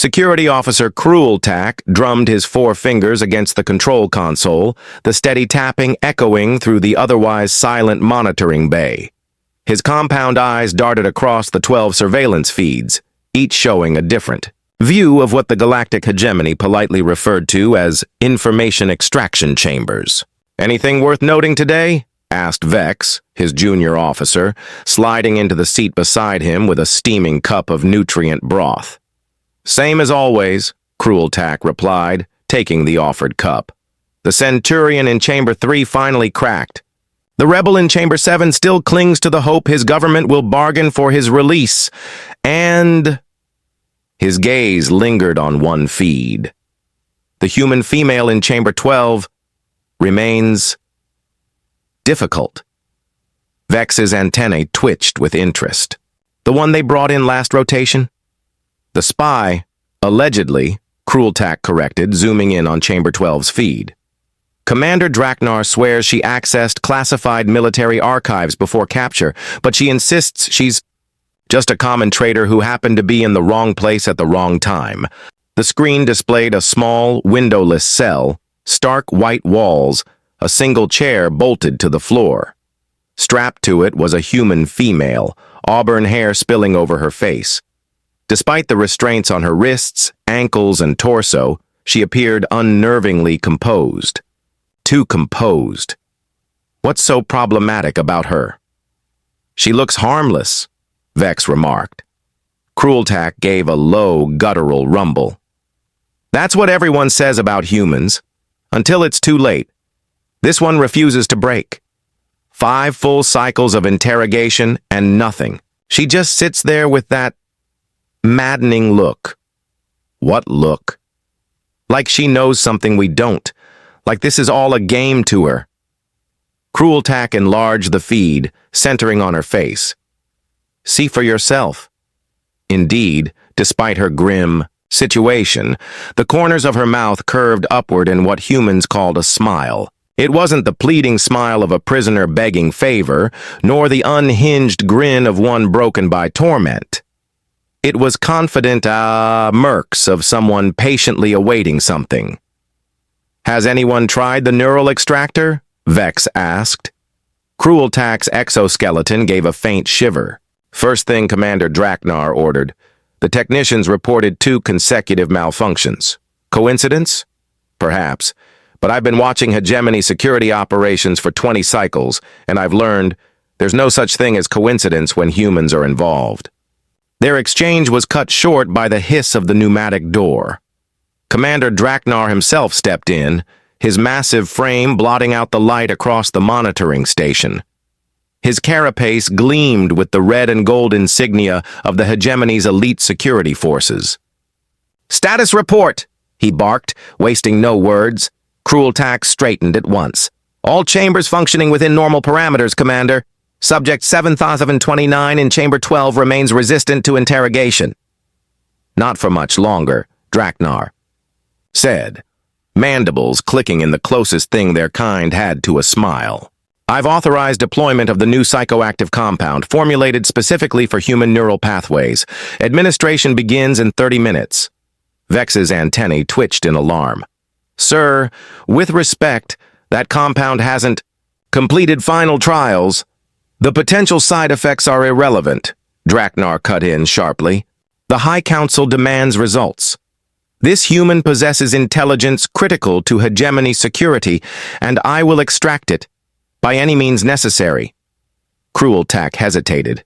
Security Officer Crueltack drummed his 4 fingers against the control console, the steady tapping echoing through the otherwise silent monitoring bay. His compound eyes darted across the 12 surveillance feeds, each showing a different view of what the Galactic Hegemony politely referred to as information extraction chambers. "Anything worth noting today?" asked Vex, his junior officer, sliding into the seat beside him with a steaming cup of nutrient broth. "Same as always," Crueltack replied, taking the offered cup. The Centurion in Chamber 3 finally cracked. The rebel in Chamber 7 still clings to the hope his government will bargain for his release, and... His gaze lingered on one feed. The human female in Chamber 12 remains difficult. Vex's antennae twitched with interest. The one they brought in last rotation? The spy, allegedly, Crueltack corrected, zooming in on Chamber 12's feed. Commander Draknar swears she accessed classified military archives before capture, but she insists she's just a common traitor who happened to be in the wrong place at the wrong time. The screen displayed a small, windowless cell, stark white walls, a single chair bolted to the floor. Strapped to it was a human female, auburn hair spilling over her face. Despite the restraints on her wrists, ankles, and torso, she appeared unnervingly composed. Too composed. What's so problematic about her? "She looks harmless," Vex remarked. Crueltack gave a low, guttural rumble. "That's what everyone says about humans, until it's too late. This one refuses to break. 5 full cycles of interrogation and nothing. She just sits there with that maddening look." "What look?" "Like she knows something we don't. Like this is all a game to her." Crueltack enlarged the feed, centering on her face. "See for yourself." Indeed, despite her grim situation, the corners of her mouth curved upward in what humans called a smile. It wasn't the pleading smile of a prisoner begging favor, nor the unhinged grin of one broken by torment. It was confident murks of someone patiently awaiting something. "Has anyone tried the neural extractor?" Vex asked. Crueltack's exoskeleton gave a faint shiver. "First thing Commander Draknar ordered. The technicians reported 2 consecutive malfunctions. Coincidence? Perhaps. But I've been watching Hegemony security operations for 20 cycles, and I've learned there's no such thing as coincidence when humans are involved." Their exchange was cut short by the hiss of the pneumatic door. Commander Draknar himself stepped in, his massive frame blotting out the light across the monitoring station. His carapace gleamed with the red and gold insignia of the Hegemony's elite security forces. "Status report!" he barked, wasting no words. Crueltack straightened at once. "All chambers functioning within normal parameters, Commander. Subject 7029 in Chamber 12 remains resistant to interrogation." "Not for much longer," Draknar said, mandibles clicking in the closest thing their kind had to a smile. "I've authorized deployment of the new psychoactive compound, formulated specifically for human neural pathways. Administration begins in 30 minutes. Vex's antennae twitched in alarm. "Sir, with respect, that compound hasn't completed final trials. The potential side effects are irrelevant," Draknar cut in sharply. "The High Council demands results. This human possesses intelligence critical to Hegemony security, and I will extract it, by any means necessary." Crueltack hesitated.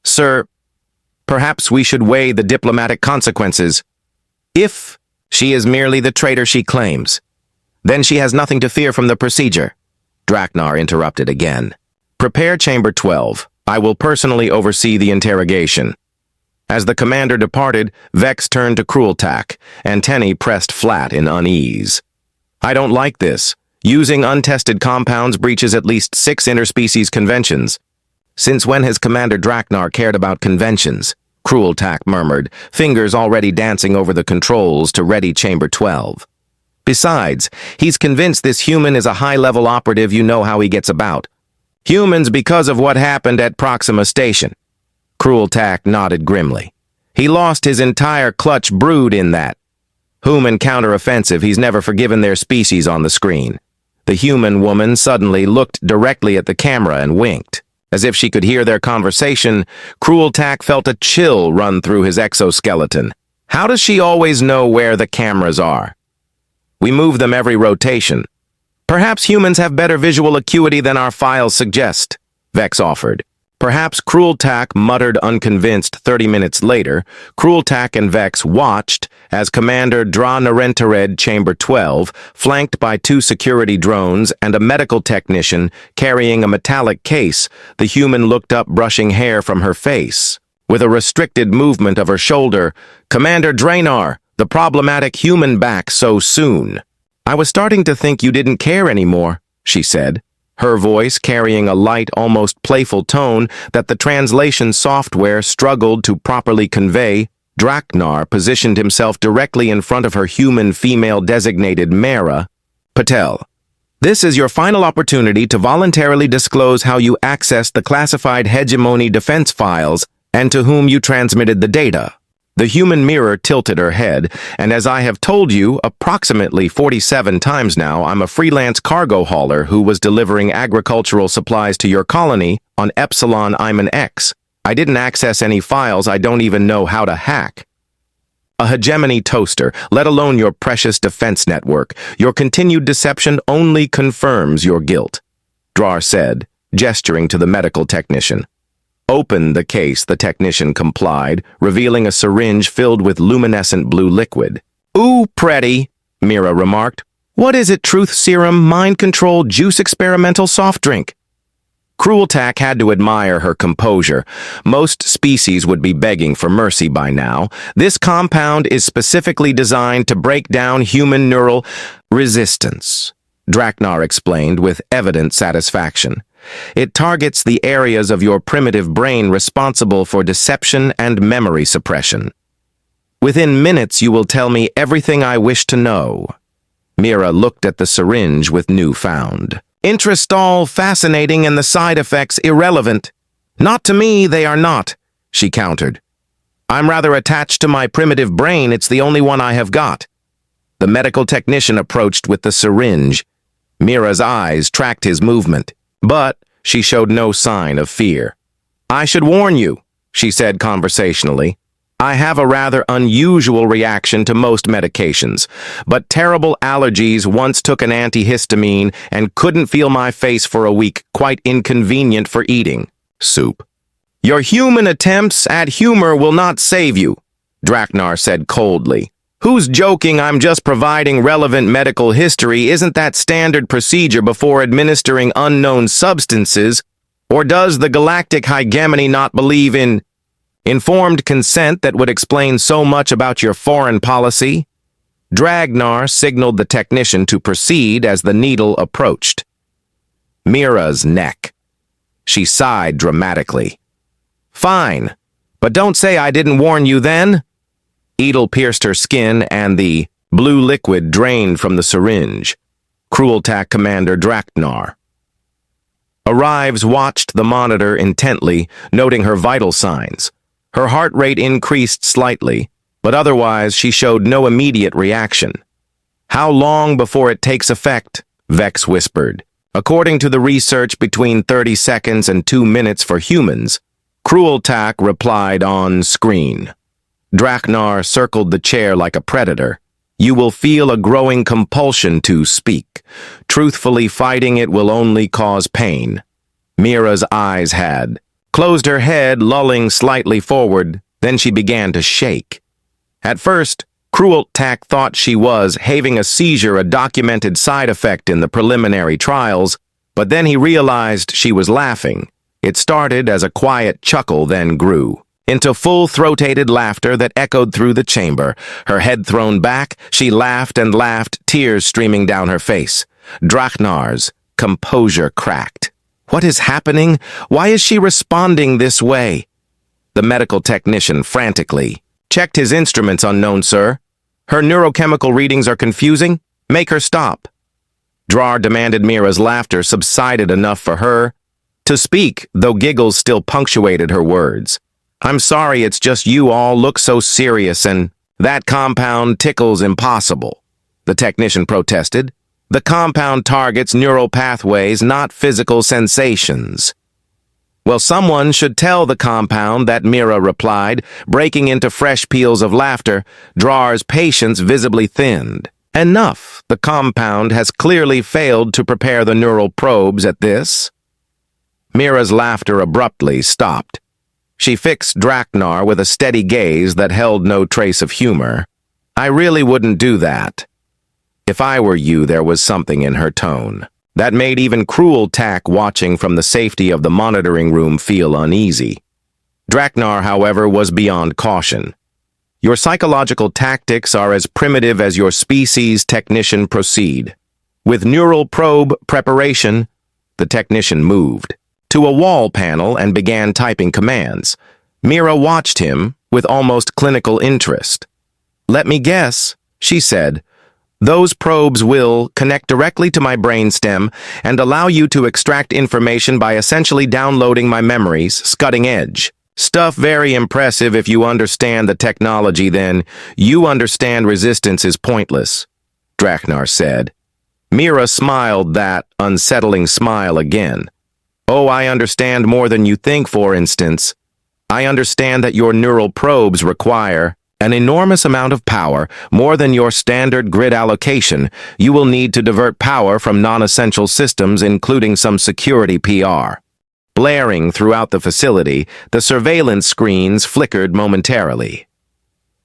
"Sir, perhaps we should weigh the diplomatic consequences. If she is merely the traitor she claims, then she has nothing to fear from the procedure." Draknar interrupted again. "Prepare Chamber 12. I will personally oversee the interrogation." As the commander departed, Vex turned to Crueltack, antennae pressed flat in unease. "I don't like this. Using untested compounds breaches at least 6 interspecies conventions." "Since when has Commander Draknar cared about conventions?" Crueltack murmured, fingers already dancing over the controls to ready Chamber 12. "Besides, he's convinced this human is a high-level operative. You know how he gets about. Humans because of what happened at Proxima Station." Crueltack nodded grimly. He lost his entire clutch brood in that. Human counteroffensive, he's never forgiven their species on the screen. The human woman suddenly looked directly at the camera and winked. As if she could hear their conversation, Cruel Tack felt a chill run through his exoskeleton. How does she always know where the cameras are? We move them every rotation. Perhaps humans have better visual acuity than our files suggest, Vex offered. Perhaps Cruel Tack muttered unconvinced 30 minutes later. Cruel Tack and Vex watched as Commander Dra Narentered Chamber 12, flanked by 2 security drones and a medical technician carrying a metallic case, the human looked up, brushing hair from her face. With a restricted movement of her shoulder, "Commander Draenor, the problematic human back so soon." "I was starting to think you didn't care anymore," she said, her voice carrying a light, almost playful tone that the translation software struggled to properly convey. Draenor positioned himself directly in front of her human female-designated Mara. "Patel, this is your final opportunity to voluntarily disclose how you accessed the classified Hegemony defense files and to whom you transmitted the data." The human mirror tilted her head, and as I have told you approximately 47 times now, I'm a freelance cargo hauler who was delivering agricultural supplies to your colony on Epsilon Iman X. I didn't access any files I don't even know how to hack. A hegemony toaster, let alone your precious defense network. Your continued deception only confirms your guilt, Drar said, gesturing to the medical technician. "Open the case," the technician complied, revealing a syringe filled with luminescent blue liquid. "Ooh, pretty," Mira remarked. "What is it, truth serum, mind control, juice experimental soft drink?" Cruel Tack had to admire her composure. Most species would be begging for mercy by now. This compound is specifically designed to break down human neural resistance, Draenor explained with evident satisfaction. It targets the areas of your primitive brain responsible for deception and memory suppression. Within minutes, you will tell me everything I wish to know. Mira looked at the syringe with newfound interest. All fascinating and the side effects irrelevant. Not to me, they are not, she countered. I'm rather attached to my primitive brain. It's the only one I have got. The medical technician approached with the syringe. Mira's eyes tracked his movement, but she showed no sign of fear. I should warn you, she said conversationally. I have a rather unusual reaction to most medications, but terrible allergies. Once took an antihistamine and couldn't feel my face for a week, quite inconvenient for eating soup. Your human attempts at humor will not save you, Draenor said coldly. Who's joking? I'm just providing relevant medical history. Isn't that standard procedure before administering unknown substances? Or does the galactic hegemony not believe in informed consent that would explain so much about your foreign policy? Draenor signaled the technician to proceed as the needle approached Mira's neck. She sighed dramatically. Fine, but don't say I didn't warn you then. Edel pierced her skin and the blue liquid drained from the syringe. Cruel Tack Commander Draenor. Arrives watched the monitor intently, noting her vital signs. Her heart rate increased slightly, but otherwise she showed no immediate reaction. How long before it takes effect? Vex whispered. According to the research, between 30 seconds and 2 minutes for humans. Cruel Tack replied on screen. Draenor circled the chair like a predator. You will feel a growing compulsion to speak. Truthfully, fighting it will only cause pain. Mira's eyes had closed, her head lolling slightly forward, then she began to shake. At first, Cruel Tack thought she was having a seizure, a documented side effect in the preliminary trials, but then he realized she was laughing. It started as a quiet chuckle, then grew into full-throated laughter that echoed through the chamber. Her head thrown back, she laughed and laughed, tears streaming down her face. Draenor's composure cracked. What is happening? Why is she responding this way? The medical technician frantically checked his instruments. Unknown, sir. Her neurochemical readings are confusing. Make her stop. Drar demanded. Mira's laughter subsided enough for her to speak, though giggles still punctuated her words. I'm sorry, it's just you all look so serious and that compound tickles impossible, the technician protested. The compound targets neural pathways, not physical sensations. Well, someone should tell the compound that, Mira replied, breaking into fresh peals of laughter. Drar's patience visibly thinned. Enough. The compound has clearly failed to prepare the neural probes at this. Mira's laughter abruptly stopped. She fixed Draknar with a steady gaze that held no trace of humor. I really wouldn't do that. If I were you, there was something in her tone that made even Cruel Tack watching from the safety of the monitoring room feel uneasy. Draknar, however, was beyond caution. Your psychological tactics are as primitive as your species technician proceed. With neural probe preparation, the technician moved to a wall panel and began typing commands. Mira watched him with almost clinical interest. Let me guess, she said. Those probes will connect directly to my brainstem and allow you to extract information by essentially downloading my memories, cutting edge. Stuff very impressive if you understand the technology, then you understand resistance is pointless, Draknar said. Mira smiled that unsettling smile again. Oh, I understand more than you think, for instance. I understand that your neural probes require an enormous amount of power, more than your standard grid allocation. You will need to divert power from non-essential systems, including some security PR. Blaring throughout the facility, the surveillance screens flickered momentarily.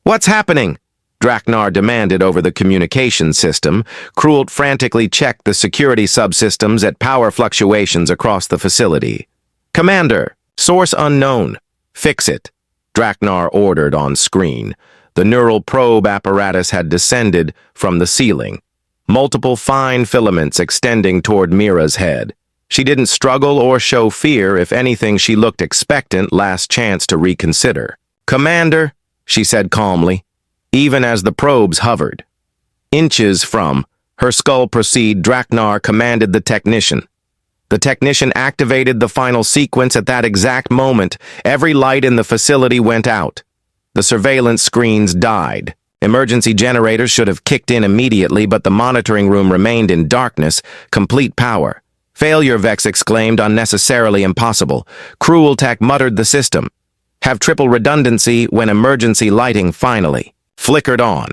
What's happening? Draknar demanded over the communication system. Krult frantically checked the security subsystems at power fluctuations across the facility. Commander, source unknown. Fix it, Draknar ordered on screen. The neural probe apparatus had descended from the ceiling, multiple fine filaments extending toward Mira's head. She didn't struggle or show fear. If anything, she looked expectant, last chance to reconsider. Commander, she said calmly, even as the probes hovered. Inches from her skull proceed, Draknar commanded the technician. The technician activated the final sequence at that exact moment. Every light in the facility went out. The surveillance screens died. Emergency generators should have kicked in immediately, but the monitoring room remained in darkness, complete power. Failure, Vex exclaimed, unnecessarily impossible. Cruel Tack muttered the system. Have triple redundancy when emergency lighting finally flickered on.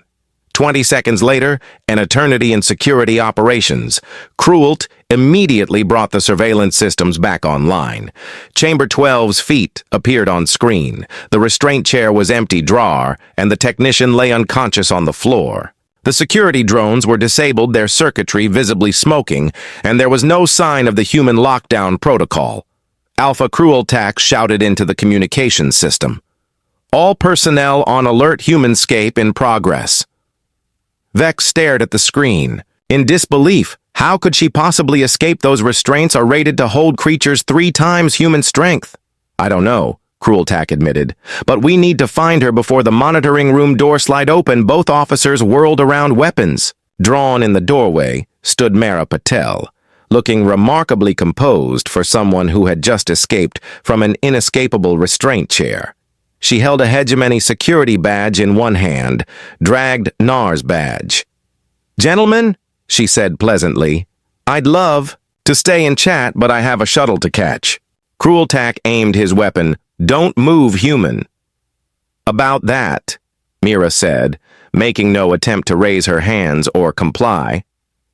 20 seconds later, an eternity in security operations. Cruelt immediately brought the surveillance systems back online. Chamber 12's feet appeared on screen. The restraint chair was empty, Drar, and the technician lay unconscious on the floor. The security drones were disabled, their circuitry visibly smoking, and there was no sign of the human lockdown protocol. Alpha Cruel Tax shouted into the communications system. All personnel on alert, Humanscape in progress. Vex stared at the screen. In disbelief, how could she possibly escape? Those restraints are rated to hold creatures 3 times human strength. I don't know, Crueltack admitted, but we need to find her before the monitoring room door slide open. Both officers whirled around weapons. Drawn in the doorway stood Mara Patel, looking remarkably composed for someone who had just escaped from an inescapable restraint chair. She held a Hegemony security badge in one hand, dragged Nar's badge. Gentlemen, she said pleasantly, I'd love to stay and chat, but I have a shuttle to catch. Crueltack aimed his weapon. Don't move, human. About that, Mira said, making no attempt to raise her hands or comply.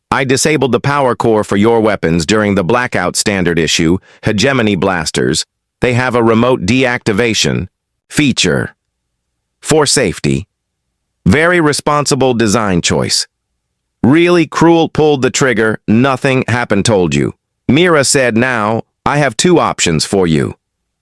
I disabled the power core for your weapons during the blackout standard issue, Hegemony blasters. They have a remote deactivation feature. For safety. Very responsible design choice. Really, Cruel pulled the trigger. Nothing happened, told you. Mira said, now, I have 2 options for you.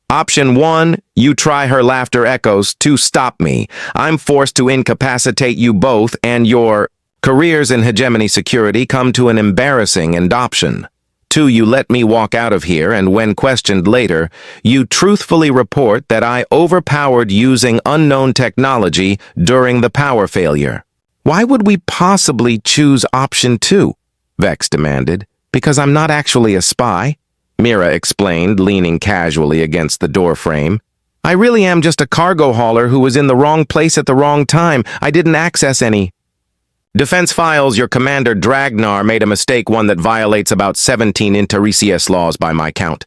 Option 1, you try. Her laughter echoes. To stop me. I'm forced to incapacitate you both, and your careers in Hegemony security come to an embarrassing end. Option 2, you let me walk out of here, and when questioned later, you truthfully report that I overpowered using unknown technology during the power failure. Why would we possibly choose option 2? Vex demanded. Because I'm not actually a spy, Mira explained, leaning casually against the doorframe. I really am just a cargo hauler who was in the wrong place at the wrong time. I didn't access any. Defense files, your commander Dragnar made a mistake, one that violates about 17 interrogators laws by my count.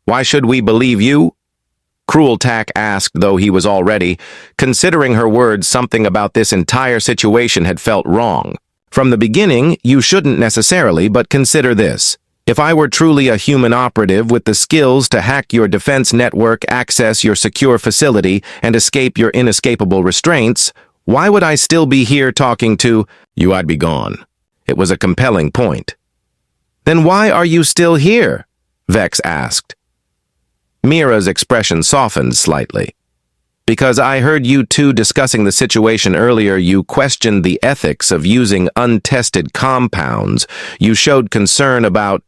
Why should we believe you? Cruel Tack asked, though he was already. Considering her words, something about this entire situation had felt wrong. From the beginning, you shouldn't necessarily, but consider this. If I were truly a human operative with the skills to hack your defense network, access your secure facility, and escape your inescapable restraints, why would I still be here talking to you? I'd be gone. It was a compelling point. Then why are you still here? Vex asked. Mira's expression softened slightly. Because I heard you two discussing the situation earlier, you questioned the ethics of using untested compounds. You showed concern about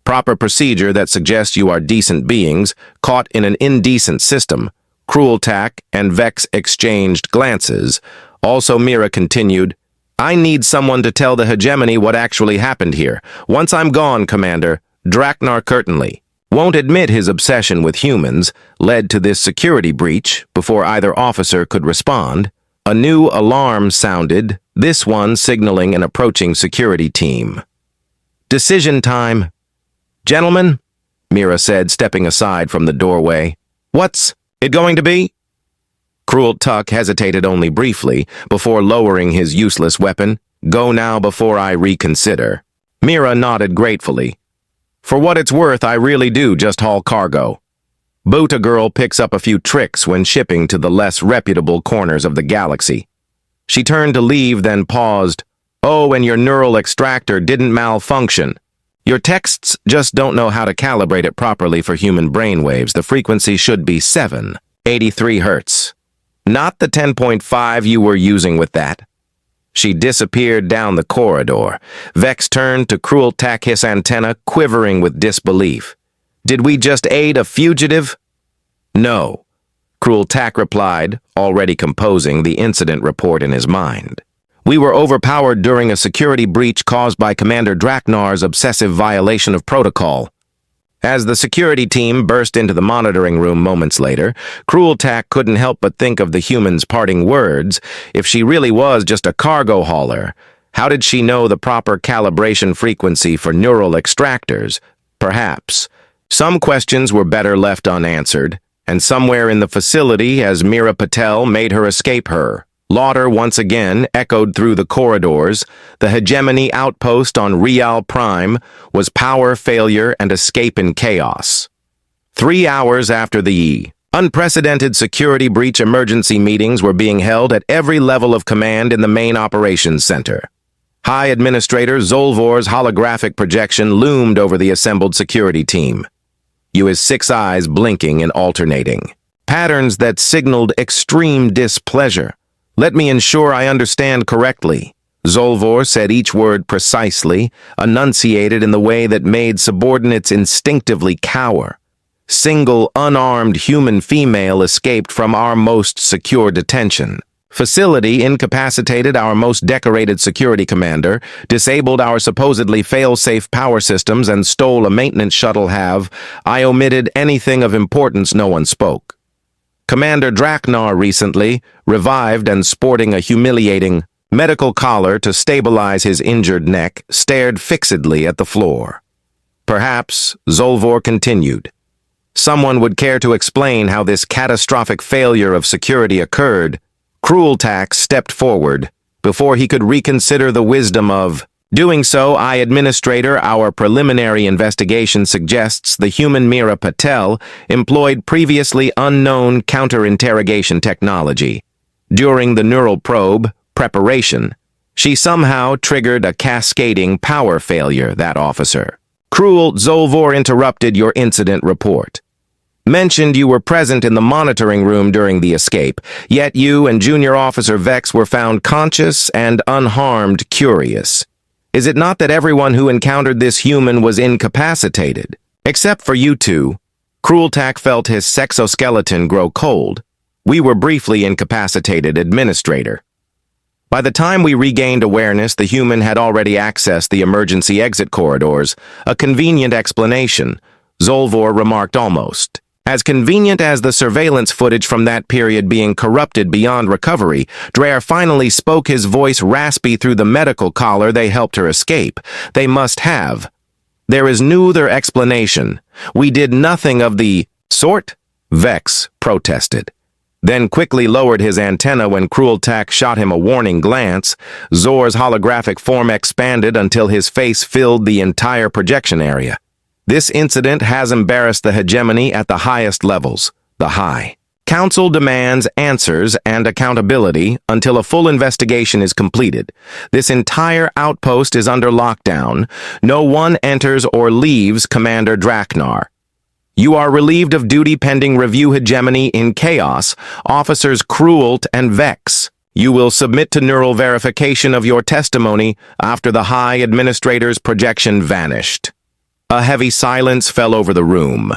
proper procedure that suggests you are decent beings, caught in an indecent system. Cruel Tack and Vex exchanged glances. Also, Mira continued, I need someone to tell the Hegemony what actually happened here. Once I'm gone, Commander, Dragnar Curtinly won't admit his obsession with humans led to this security breach before either officer could respond. A new alarm sounded, this one signaling an approaching security team. Decision time. Gentlemen, Mira said, stepping aside from the doorway. What's it going to be? Cruel Tuck hesitated only briefly before lowering his useless weapon. Go now before I reconsider. Mira nodded gratefully. For what it's worth, I really do just haul cargo. Boota Girl picks up a few tricks when shipping to the less reputable corners of the galaxy. She turned to leave, then paused. Oh, and your neural extractor didn't malfunction. Your texts just don't know how to calibrate it properly for human brainwaves. The frequency should be 783 hertz. Not the 10.5 you were using with that. She disappeared down the corridor. Vex turned to Cruel Tack, his antenna quivering with disbelief. Did we just aid a fugitive? No, Cruel Tack replied, already composing the incident report in his mind. We were overpowered during a security breach caused by Commander Dragnar's obsessive violation of protocol. As the security team burst into the monitoring room moments later, Cruel Tack couldn't help but think of the human's parting words. If she really was just a cargo hauler, how did she know the proper calibration frequency for neural extractors? Perhaps. Some questions were better left unanswered, and somewhere in the facility, as Mira Patel made her escape her, laughter once again echoed through the corridors. The Hegemony outpost on Real Prime was power failure and escape in chaos. 3 hours after the unprecedented security breach, emergency meetings were being held at every level of command in the main operations center. High Administrator Zolvor's holographic projection loomed over the assembled security team. His 6 eyes blinking and alternating. Patterns that signaled extreme displeasure. Let me ensure I understand correctly. Zolvor said each word precisely, enunciated in the way that made subordinates instinctively cower. Single, unarmed human female escaped from our most secure detention. Facility incapacitated our most decorated security commander, disabled our supposedly fail-safe power systems, and stole a maintenance shuttle. Have I omitted anything of importance? No one spoke. Commander Dragnar recently, revived and sporting a humiliating medical collar to stabilize his injured neck, stared fixedly at the floor. Perhaps, Zolvor continued, someone would care to explain how this catastrophic failure of security occurred. Cruel Tack stepped forward. Before he could reconsider the wisdom of doing so, Administrator, our preliminary investigation suggests the human Mira Patel employed previously unknown counter-interrogation technology. During the neural probe preparation, she somehow triggered a cascading power failure, that officer. Cruel Zolvor interrupted your incident report. Mentioned you were present in the monitoring room during the escape, yet you and Junior Officer Vex were found conscious and unharmed. Curious. Is it not that everyone who encountered this human was incapacitated? Except for you two. Cruel Tack felt his exoskeleton grow cold. We were briefly incapacitated, Administrator. By the time we regained awareness, the human had already accessed the emergency exit corridors. A convenient explanation, Zolvor remarked almost As convenient as the surveillance footage from that period being corrupted beyond recovery, Dreher finally spoke, his voice raspy through the medical collar they helped her escape. They must have. There is no other explanation. We did nothing of the sort, Vex protested. Then quickly lowered his antenna when Crueltak shot him a warning glance. Zor's holographic form expanded until his face filled the entire projection area. This incident has embarrassed the hegemony at the highest levels, the High. Council demands answers and accountability until a full investigation is completed. This entire outpost is under lockdown. No one enters or leaves Commander Draknar. You are relieved of duty pending review hegemony in chaos, officers Cruelt and Vex. You will submit to neural verification of your testimony after the High Administrator's projection vanished. A heavy silence fell over the room.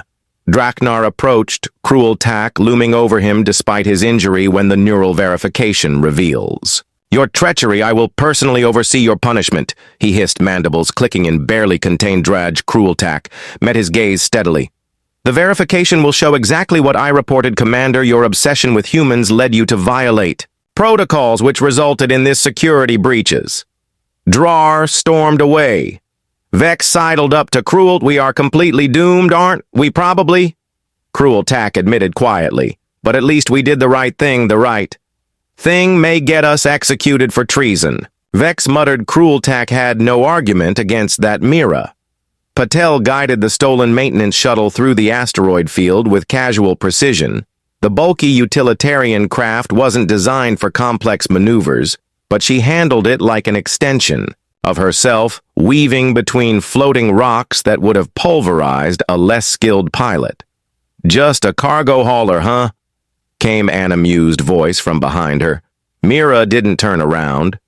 Draknar approached, Crueltak looming over him despite his injury when the neural verification reveals. Your treachery, I will personally oversee your punishment, he hissed, mandibles clicking in barely contained drag. Crueltak met his gaze steadily. The verification will show exactly what I reported, Commander. Your obsession with humans led you to violate protocols which resulted in this security breaches. Drar stormed away. Vex sidled up to Cruelt. We are completely doomed, aren't we? Probably. Crueltak admitted quietly. But at least we did the right thing. The right thing may get us executed for treason. Vex muttered. Crueltak had no argument against that. Mira. Patel guided the stolen maintenance shuttle through the asteroid field with casual precision. The bulky utilitarian craft wasn't designed for complex maneuvers, but she handled it like an extension of herself, weaving between floating rocks that would have pulverized a less skilled pilot. Just a cargo hauler, huh? Came an amused voice from behind her. Mira didn't turn around.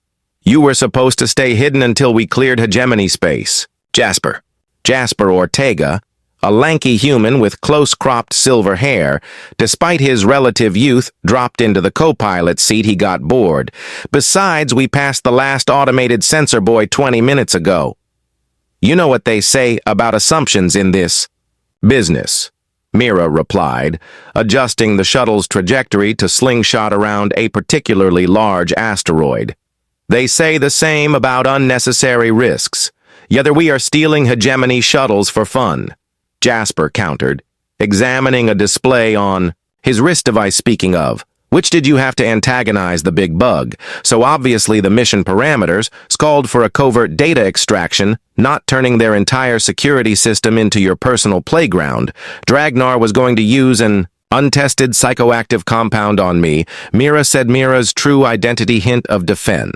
You were supposed to stay hidden until we cleared hegemony space. Jasper Ortega, a lanky human with close-cropped silver hair, despite his relative youth, dropped into the co-pilot seat. He got bored. Besides, we passed the last automated sensor buoy 20 minutes ago. You know what they say about assumptions in this business, Mira replied, adjusting the shuttle's trajectory to slingshot around a particularly large asteroid. They say the same about unnecessary risks. Yet we are stealing hegemony shuttles for fun. Jasper countered, examining a display on his wrist device. Speaking of, which did you have to antagonize the big bug? So obviously the mission parameters called for a covert data extraction, not turning their entire security system into your personal playground. Draknar was going to use an untested psychoactive compound on me. Mira said. Mira's true identity hint of defense.